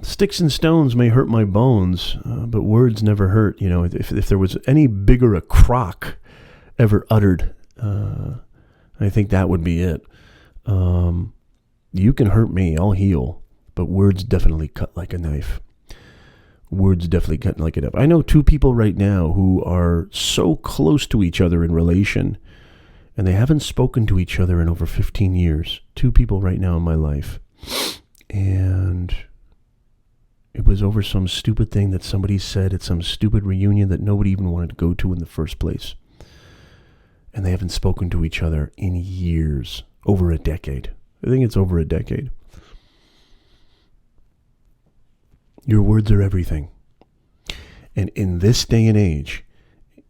Sticks and stones may hurt my bones, but words never hurt. You know, if there was any bigger a crock ever uttered, I think that would be it. You can hurt me, I'll heal, but words definitely cut like a knife. Words definitely cut like a knife. I know two people right now who are so close to each other in relation, and they haven't spoken to each other in over 15 years. Two people right now in my life. And it was over some stupid thing that somebody said at some stupid reunion that nobody even wanted to go to in the first place. And they haven't spoken to each other in years, over a decade. I think it's over a decade. Your words are everything. And in this day and age,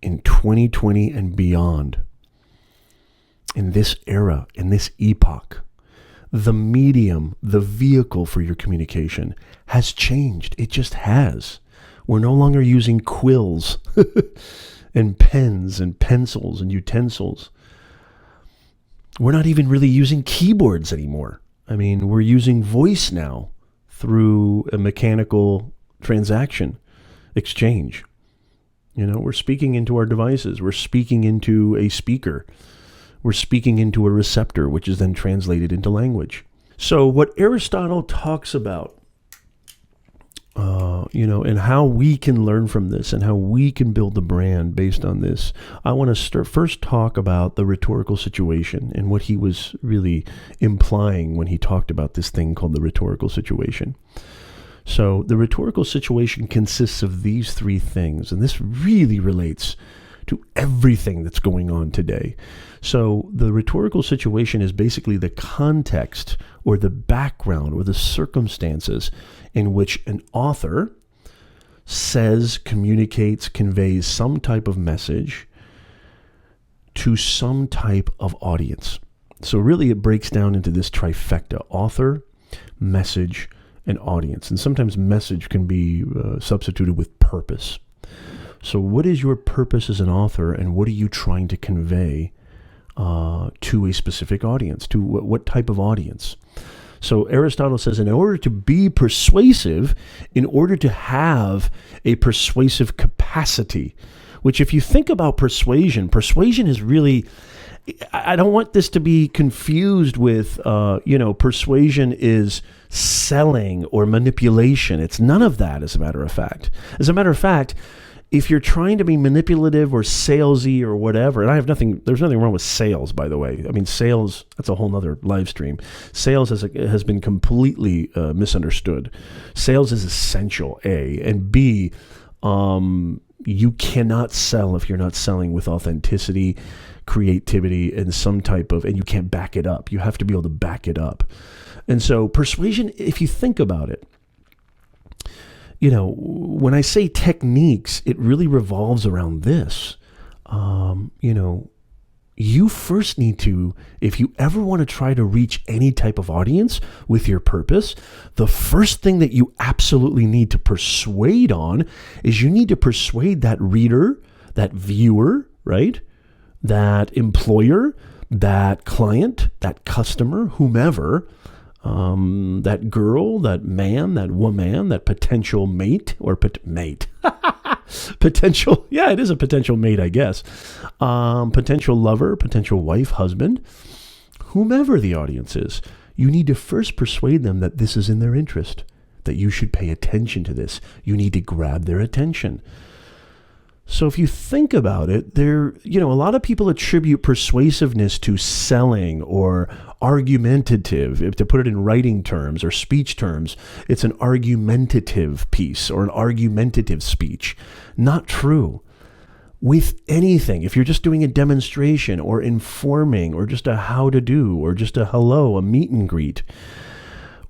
in 2020 and beyond, in this era, in this epoch, the medium, the vehicle for your communication has changed. It just has. We're no longer using quills and pens and pencils and utensils. We're not even really using keyboards anymore. I mean, we're using voice now through a mechanical transaction exchange. You know, we're speaking into our devices. We're speaking into a speaker. We're speaking into a receptor, which is then translated into language. So what Aristotle talks about, and how we can learn from this and how we can build the brand based on this, I want to first talk about the rhetorical situation and what he was really implying when he talked about this thing called the rhetorical situation. So the rhetorical situation consists of these three things, and this really relates to everything that's going on today. So the rhetorical situation is basically the context or the background or the circumstances in which an author says, communicates, conveys some type of message to some type of audience. So really it breaks down into this trifecta: author, message, and audience. And sometimes message can be substituted with purpose. So what is your purpose as an author, and what are you trying to convey to a specific audience, to what type of audience? So Aristotle says, in order to be persuasive, in order to have a persuasive capacity, which if you think about persuasion is really, I don't want this to be confused with, persuasion is selling or manipulation. It's none of that, as a matter of fact. As a matter of fact, if you're trying to be manipulative or salesy or whatever, and there's nothing wrong with sales, by the way. I mean, sales, that's a whole nother live stream. Sales has been completely misunderstood. Sales is essential, A. And B, you cannot sell if you're not selling with authenticity, creativity, and and you can't back it up. You have to be able to back it up. And so persuasion, if you think about it, when I say techniques, it really revolves around this. You first need to, if you ever want to try to reach any type of audience with your purpose, the first thing that you absolutely need to persuade on is you need to persuade that reader, that viewer, right? That employer, that client, that customer, whomever, that girl, that man, that woman, that potential mate or mate, potential. Yeah, it is a potential mate, I guess. Potential lover, potential wife, husband, whomever the audience is. You need to first persuade them that this is in their interest, that you should pay attention to this. You need to grab their attention. So if you think about it, a lot of people attribute persuasiveness to selling or argumentative. If to put it in writing terms or speech terms, it's an argumentative piece or an argumentative speech. Not true. With anything, if you're just doing a demonstration or informing or just a how to do or just a hello, a meet and greet,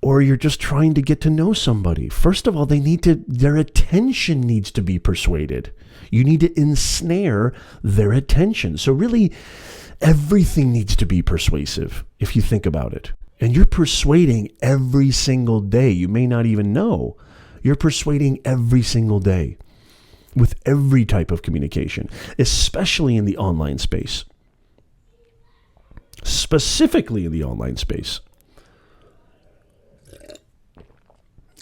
or you're just trying to get to know somebody, first of all, their attention needs to be persuaded. You need to ensnare their attention. So really, everything needs to be persuasive, if you think about it. And you're persuading every single day. You may not even know. You're persuading every single day with every type of communication, especially in the online space. Specifically in the online space.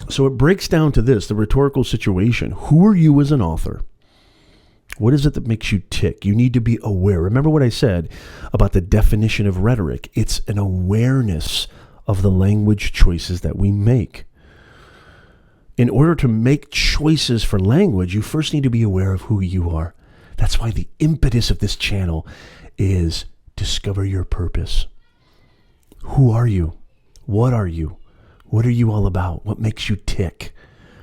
So it breaks down to this, the rhetorical situation. Who are you as an author? What is it that makes you tick? You need to be aware. Remember what I said about the definition of rhetoric. It's an awareness of the language choices that we make. In order to make choices for language, you first need to be aware of who you are. That's why the impetus of this channel is discover your purpose. Who are you? What are you? What are you all about? What makes you tick?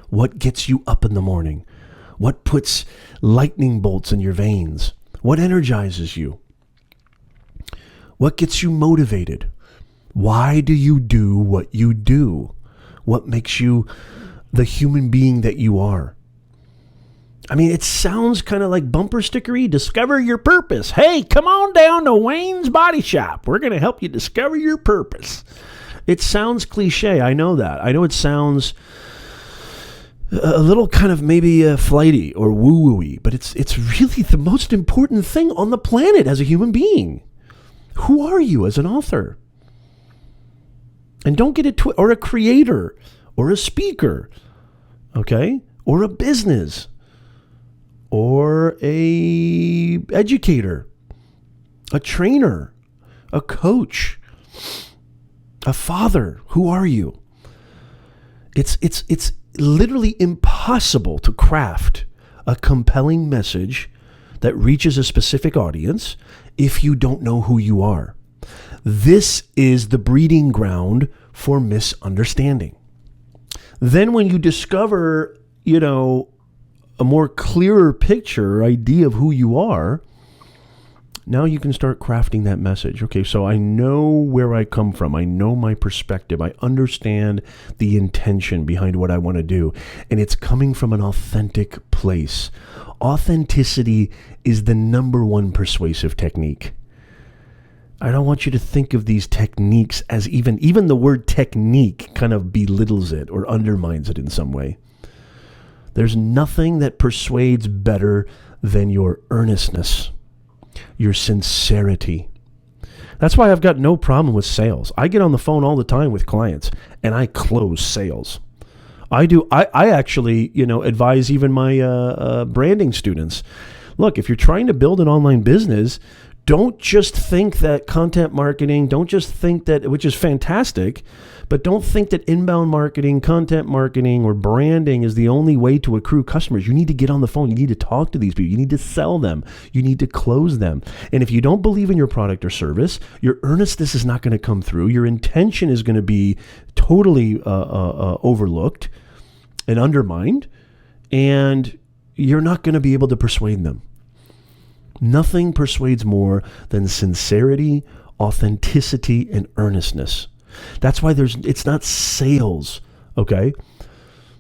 What gets you up in the morning? What puts lightning bolts in your veins? What energizes you? What gets you motivated? Why do you do what you do? What makes you the human being that you are? I mean, it sounds kind of like bumper stickery. Discover your purpose. Hey, come on down to Wayne's Body Shop. We're going to help you discover your purpose. It sounds cliche. I know that. I know it sounds a little kind of maybe flighty or woo-woo-y, but it's really the most important thing on the planet as a human being. Who are you as an author? And don't get it or a creator or a speaker, okay? Or a business or a educator, a trainer, a coach, a father. Who are you? It's literally impossible to craft a compelling message that reaches a specific audience if you don't know who you are. This is the breeding ground for misunderstanding. Then when you discover, a more clearer picture, idea of who you are, now you can start crafting that message. Okay, so I know where I come from. I know my perspective. I understand the intention behind what I want to do. And it's coming from an authentic place. Authenticity is the number one persuasive technique. I don't want you to think of these techniques as even the word technique kind of belittles it or undermines it in some way. There's nothing that persuades better than your earnestness, your sincerity. That's why I've got no problem with sales. I get on the phone all the time with clients and I close sales. I actually, advise even my branding students. Look, if you're trying to build an online business, don't just think that content marketing, which is fantastic, but don't think that inbound marketing, content marketing, or branding is the only way to accrue customers. You need to get on the phone. You need to talk to these people. You need to sell them. You need to close them. And if you don't believe in your product or service, your earnestness is not going to come through. Your intention is going to be totally overlooked and undermined, and you're not going to be able to persuade them. Nothing persuades more than sincerity, authenticity, and earnestness. That's why it's not sales, okay?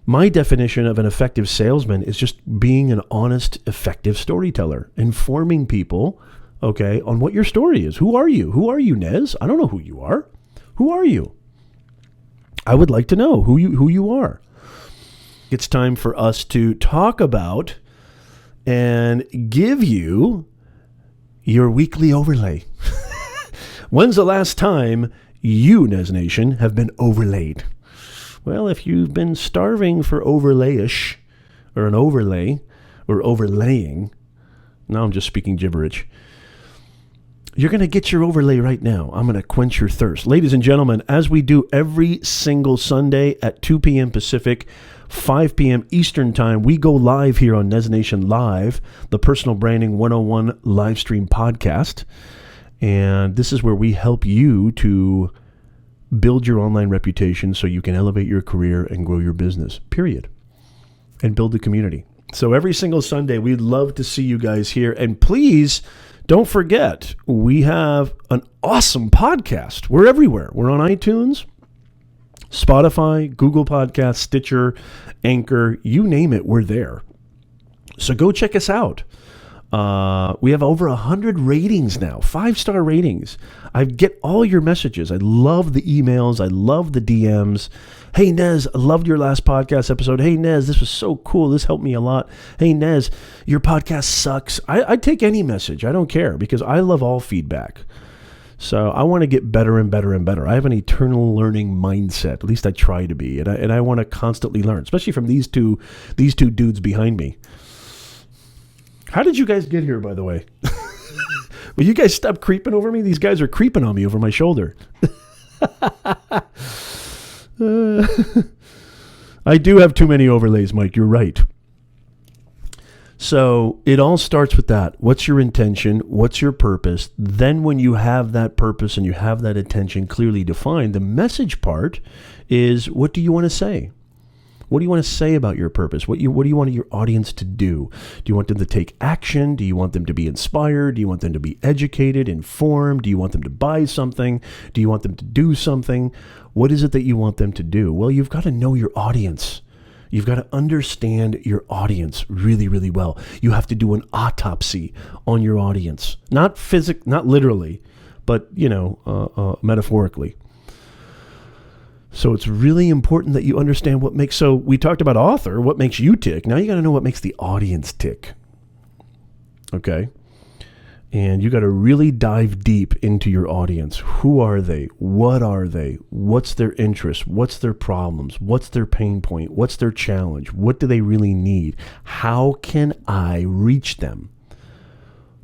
My definition of an effective salesman is just being an honest, effective storyteller, informing people, okay, on what your story is. Who are you? Who are you, Nez? I don't know who you are. Who are you? I would like to know who you are. It's time for us to talk about and give you your weekly overlay. When's the last time you, Nez Nation, have been overlaid? Well, if you've been starving for overlayish, or an overlay, or overlaying, now I'm just speaking gibberish, you're going to get your overlay right now. I'm going to quench your thirst. Ladies and gentlemen, as we do every single Sunday at 2 p.m. Pacific, 5 p.m. Eastern Time, we go live here on Nez Nation Live, the Personal Branding 101 live stream podcast. And this is where we help you to build your online reputation so you can elevate your career and grow your business, period. And build a community. So every single Sunday, we'd love to see you guys here. And please don't forget, we have an awesome podcast. We're everywhere. We're on iTunes, Spotify, Google Podcasts, Stitcher, Anchor, you name it, we're there. So go check us out. We have over 100 ratings now, 5-star ratings. I get all your messages. I love the emails. I love the DMs. Hey, Nez, I loved your last podcast episode. Hey, Nez, this was so cool. This helped me a lot. Hey, Nez, your podcast sucks. I take any message. I don't care because I love all feedback. So I want to get better and better and better. I have an eternal learning mindset. At least I try to be, and I want to constantly learn, especially from these two dudes behind me. How did you guys get here, by the way? Will you guys stop creeping over me? These guys are creeping on me over my shoulder. I do have too many overlays, Mike. You're right. So it all starts with that. What's your intention? What's your purpose? Then when you have that purpose and you have that intention clearly defined, the message part is, what do you want to say? What do you want to say about your purpose? What do you want your audience to do? Do you want them to take action? Do you want them to be inspired? Do you want them to be educated, informed? Do you want them to buy something? Do you want them to do something? What is it that you want them to do? Well, you've got to know your audience. You've got to understand your audience really, really well. You have to do an autopsy on your audience. Not literally, but, metaphorically. So it's really important that you understand what makes, so we talked about author, what makes you tick. Now you got to know what makes the audience tick. Okay? And you got to really dive deep into your audience. Who are they? What are they? What's their interest? What's their problems? What's their pain point? What's their challenge? What do they really need? How can I reach them?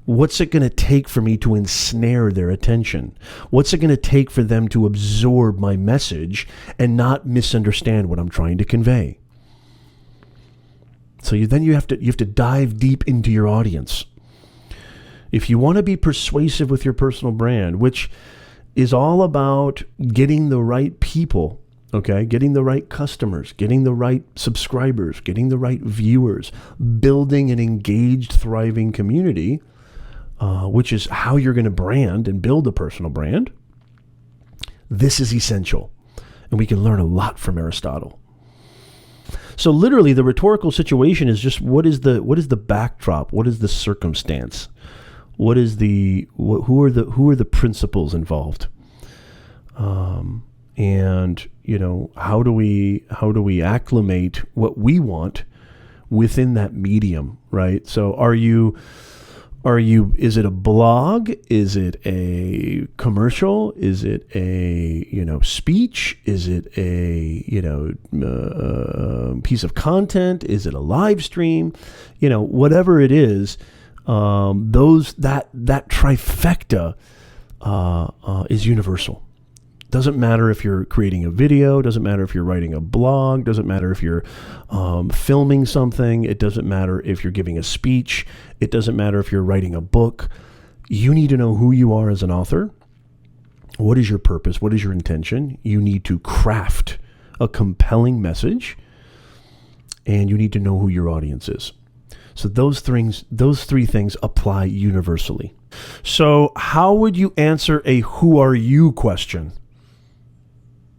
What's it going to take for me to ensnare their attention? What's it going to take for them to absorb my message and not misunderstand what I'm trying to convey? So you have to dive deep into your audience. If you want to be persuasive with your personal brand, which is all about getting the right people, okay, getting the right customers, getting the right subscribers, getting the right viewers, building an engaged, thriving community, which is how you're going to brand and build a personal brand, this is essential. And we can learn a lot from Aristotle. So literally, the rhetorical situation is just what is the backdrop? What is the circumstance? Who are the principles involved? And how do we acclimate what we want within that medium, right? So is it a blog? Is it a commercial? Is it a, speech? Is it a, piece of content? Is it a live stream? Whatever it is, that trifecta is universal. Doesn't matter if you're creating a video, doesn't matter if you're writing a blog, doesn't matter if you're filming something, it doesn't matter if you're giving a speech, it doesn't matter if you're writing a book. You need to know who you are as an author. What is your purpose? What is your intention? You need to craft a compelling message, and you need to know who your audience is. So those three things apply universally. So how would you answer a who are you question?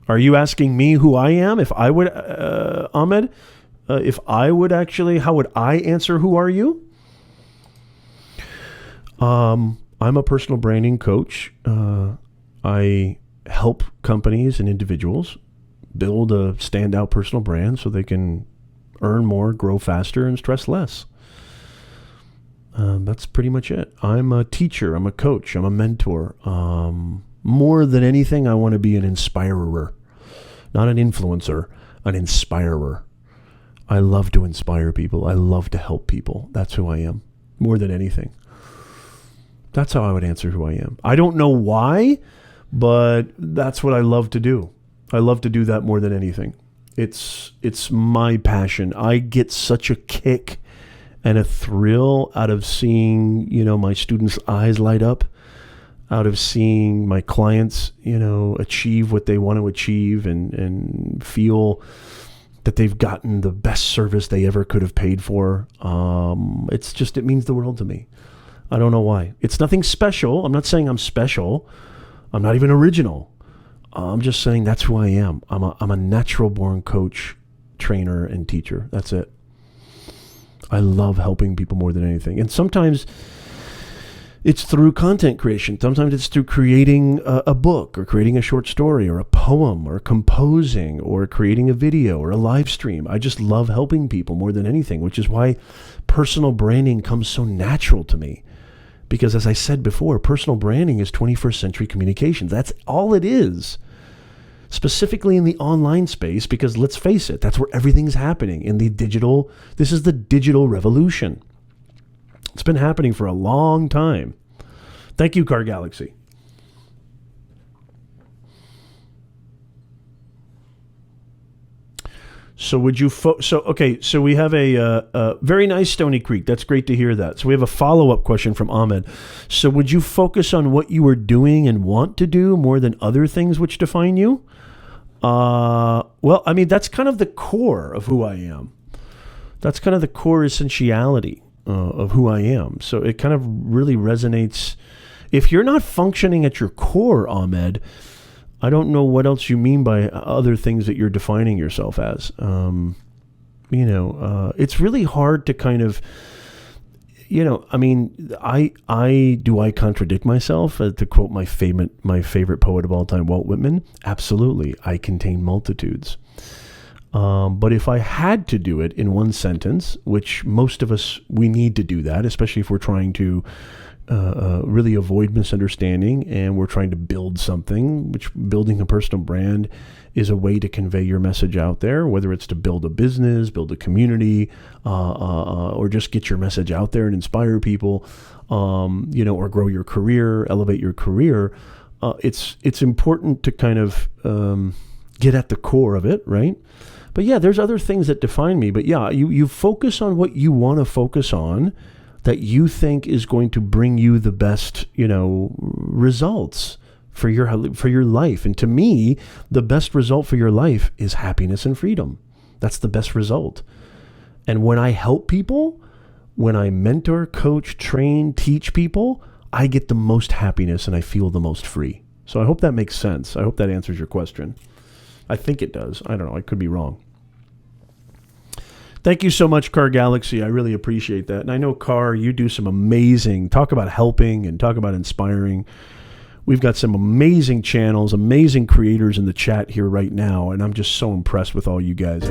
Are you asking me who I am? If I would, Ahmed, how would I answer who are you? I'm a personal branding coach. I help companies and individuals build a standout personal brand so they can earn more, grow faster, and stress less. That's pretty much it. I'm a teacher. I'm a coach. I'm a mentor. More than anything, I want to be an inspirer. Not an influencer, an inspirer. I love to inspire people. I love to help people. That's who I am, more than anything. That's how I would answer who I am. I don't know why, but that's what I love to do. I love to do that more than anything. It's my passion. I get such a kick and a thrill out of seeing, my students' eyes light up, out of seeing my clients, achieve what they want to achieve and feel that they've gotten the best service they ever could have paid for. It means the world to me. I don't know why. It's nothing special. I'm not saying I'm special. I'm not even original. I'm just saying that's who I am. I'm a natural born coach, trainer, and teacher. That's it. I love helping people more than anything. And sometimes it's through content creation. Sometimes it's through creating a book or creating a short story or a poem or composing or creating a video or a live stream. I just love helping people more than anything, which is why personal branding comes so natural to me, Because as I said before, personal branding is 21st century communications. That's all it is. Specifically in the online space, because let's face it, that's where everything's happening in the digital. This is the digital revolution. It's been happening for a long time. Thank you, Car Galaxy. So would you so we have a very nice Stony Creek. That's great to hear that. So we have a follow-up question from Ahmed. So would you focus on what you are doing and want to do more than other things which define you? Well, I mean, that's kind of the core of who I am. That's kind of the core essentiality of who I am. So it kind of really resonates. If you're not functioning at your core, Ahmed, I don't know what else you mean by other things that you're defining yourself as. It's really hard to kind of, I mean, I contradict myself, to quote my favorite poet of all time, Walt Whitman? Absolutely. I contain multitudes. But if I had to do it in one sentence, which most of us, we need to do that, especially if we're trying to really avoid misunderstanding and we're trying to build something, which building a personal brand is a way to convey your message out there, whether it's to build a business, build a community, or just get your message out there and inspire people, or grow your career, elevate your career. It's important to kind of get at the core of it, right? But yeah, there's other things that define me. But yeah, you focus on what you want to focus on, that you think is going to bring you the best, results for your life. And to me, the best result for your life is happiness and freedom. That's the best result. And when I help people, when I mentor, coach, train, teach people, I get the most happiness and I feel the most free. So I hope that makes sense. I hope that answers your question. I think it does. I don't know. I could be wrong. Thank you so much, Car Galaxy. I really appreciate that. And I know, Car, you do some amazing, talk about helping and talk about inspiring. We've got some amazing channels, amazing creators in the chat here right now, and I'm just so impressed with all you guys.